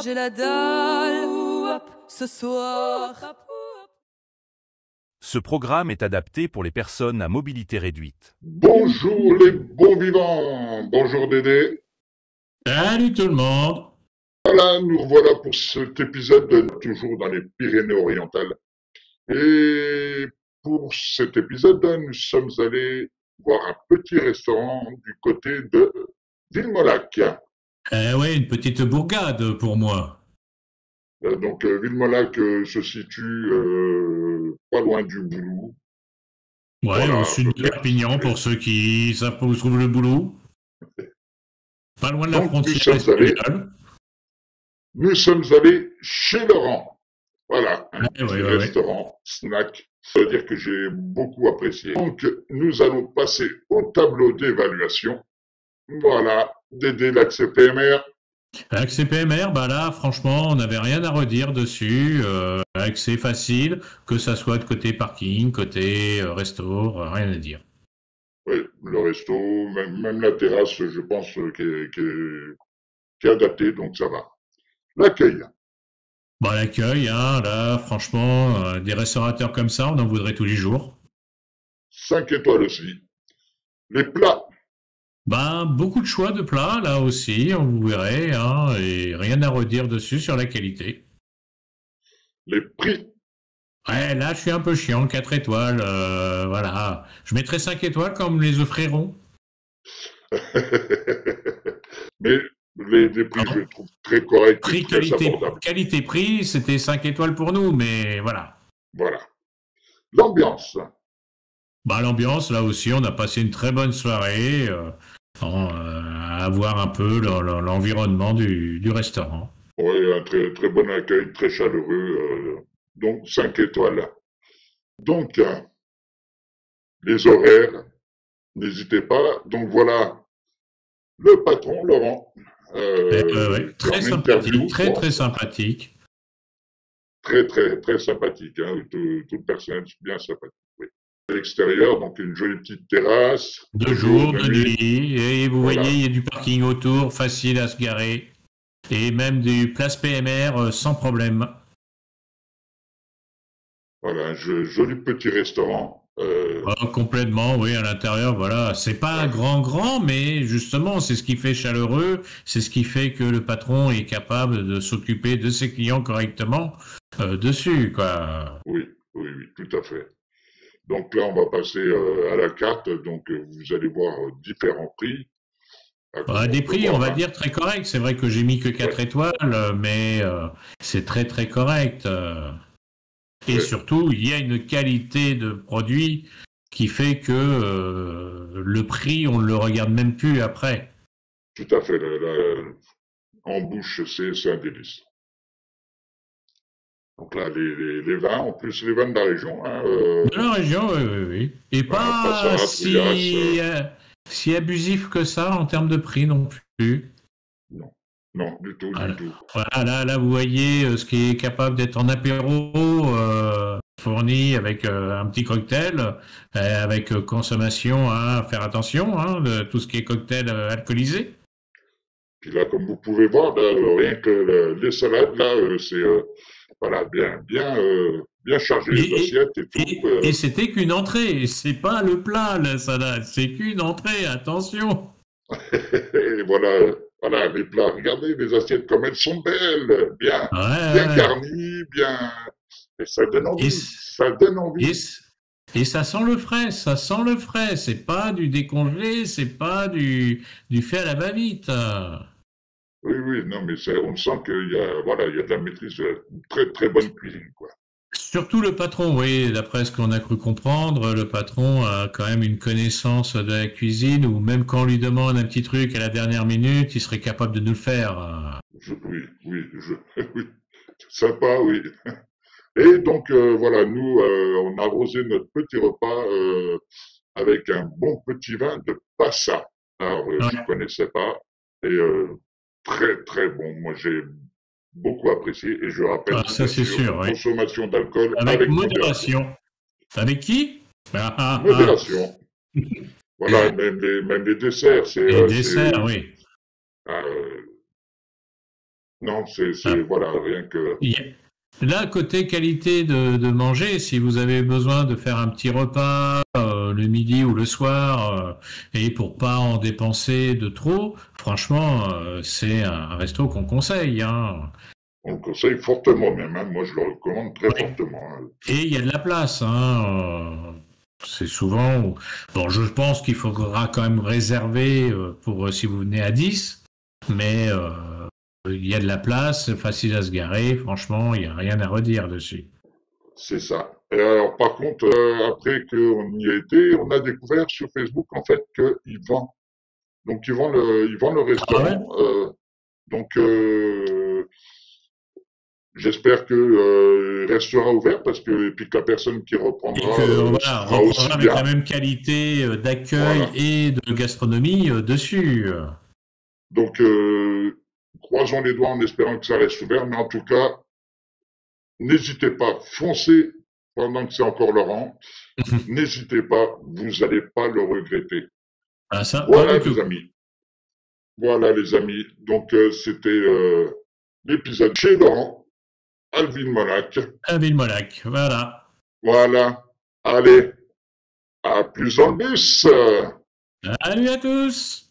j'ai la dalle ce soir. Ce programme est adapté pour les personnes à mobilité réduite. Bonjour les bons vivants. Bonjour Dédé. Salut tout le monde. Voilà, nous revoilà pour cet épisode toujours dans les Pyrénées-Orientales. Et pour cet épisode, nous sommes allés voir un petit restaurant du côté de Villemolac. Ouais, une petite bourgade pour moi. Donc Villemolac se situe pas loin du Boulou. Ouais, Voilà, au sud de Perpignan pour ceux qui savent où se trouve le Boulou. Pas loin de la Donc, frontière espagnole. Nous sommes allés chez Laurent. Voilà, un petit ouais. restaurant, snack. Ça veut dire que j'ai beaucoup apprécié. Donc, nous allons passer au tableau d'évaluation. Voilà, Dédé, l'accès PMR. Accès PMR, bah là, franchement, on n'avait rien à redire dessus. Accès facile, que ça soit de côté parking, côté resto, rien à dire. Oui, le resto, même la terrasse, je pense, qui est adaptée, donc ça va. L'accueil. Bah, l'accueil, hein, là, franchement, des restaurateurs comme ça, on en voudrait tous les jours. 5 étoiles aussi. Les plats. Ben, beaucoup de choix de plats, là aussi, on vous verrez, hein, et rien à redire dessus sur la qualité. Les prix. Ouais, là, je suis un peu chiant, 4 étoiles, voilà. Je mettrai 5 étoiles quand on me les offriront. Mais les prix, je les trouve très corrects, Prix, très abordables. qualité-prix, c'était 5 étoiles pour nous, mais voilà. Voilà. L'ambiance. Bah, l'ambiance, là aussi, on a passé une très bonne soirée, à voir un peu l'environnement du restaurant. Oui, un très, très bon accueil, très chaleureux, donc 5 étoiles. Donc, les horaires, n'hésitez pas. Donc voilà, le patron, Laurent. Ouais. Très sympathique, très sympathique. Très, très, très sympathique. Hein, tout le personnel, bien sympathique. Oui. À l'extérieur, donc une jolie petite terrasse. De jour, de nuit. Et vous voyez, il y a du parking autour, facile à se garer. Et même du place PMR sans problème. Voilà, un joli petit restaurant. Complètement, oui, à l'intérieur, voilà. C'est pas grand, mais justement, c'est ce qui fait chaleureux, c'est ce qui fait que le patron est capable de s'occuper de ses clients correctement dessus, quoi. Oui, tout à fait. Donc là, on va passer à la carte. Donc, vous allez voir différents prix. Des prix, on va dire, très corrects. C'est vrai que j'ai mis que 4 étoiles, mais c'est très, très correct. Et surtout, il y a une qualité de produit qui fait que le prix, on ne le regarde même plus après. Tout à fait. En bouche, c'est un délice. Donc là, les vins, en plus les vins de la région. Hein, de la région, oui. Et pas si abusif que ça en termes de prix non plus. Non, du tout. Voilà, là, vous voyez ce qui est capable d'être en apéro, fourni avec un petit cocktail, avec consommation, faire attention, de tout ce qui est cocktail alcoolisé. Puis là, comme vous pouvez voir, là, rien que les salades, là, c'est voilà, bien chargé les assiettes et tout. Et c'était qu'une entrée, c'est pas le plat, la salade, c'est qu'une entrée, attention. Et voilà, les plats, regardez les assiettes comme elles sont belles, bien garnies, bien... Et ça donne envie, Et ça sent le frais, c'est pas du décongelé, c'est pas du fait à la va-vite. Oui, non, mais on sent qu'il y a de la maîtrise, très, très bonne cuisine, quoi. Surtout le patron, oui, d'après ce qu'on a cru comprendre, le patron a quand même une connaissance de la cuisine, ou même quand on lui demande un petit truc à la dernière minute, il serait capable de nous le faire. Oui, sympa, oui. Et donc, voilà, nous, on a arrosé notre petit repas avec un bon petit vin de Passa. Alors, je ne connaissais pas, et très, très bon. Moi, j'ai beaucoup apprécié, et je rappelle, ça c'est sûr, consommation d'alcool avec modération. Avec qui Modération. Voilà, même les desserts. Les desserts, oui. Non, c'est voilà, rien que... Là, côté qualité de manger, si vous avez besoin de faire un petit repas le midi ou le soir, et pour pas en dépenser de trop, franchement, c'est un resto qu'on conseille, hein. On le conseille fortement même, hein. Moi je le recommande très Oui. fortement. Hein. Et il y a de la place, hein. C'est souvent... Bon, je pense qu'il faudra quand même réserver pour si vous venez à 10, mais il y a de la place, c'est facile à se garer, franchement, il n'y a rien à redire dessus. C'est ça. Et alors par contre, après qu'on y a été, on a découvert sur Facebook en fait qu'ils vendent. Donc ils vendent le Ah ouais? restaurant. Donc j'espère que il restera ouvert parce que et puis que la personne qui Et reprendra que voilà, sera aussi reprendra avec bien. la même qualité d'accueil Voilà. et de gastronomie dessus. Donc croisons les doigts en espérant que ça reste ouvert, mais en tout cas, n'hésitez pas, foncez pendant que c'est encore le rang. N'hésitez pas, vous n'allez pas le regretter. Ah ça, pas Voilà du les tout. amis. Voilà les amis. Donc c'était l'épisode chez Laurent, Alvin Monac. À Villemolac, voilà. Voilà. Allez, à plus en bus. Salut à tous!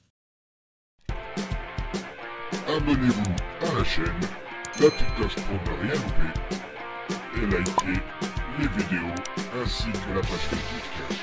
Abonnez-vous à la chaîne, la petite cloche pour ne rien louper. Et likez les vidéos ainsi que la page Facebook.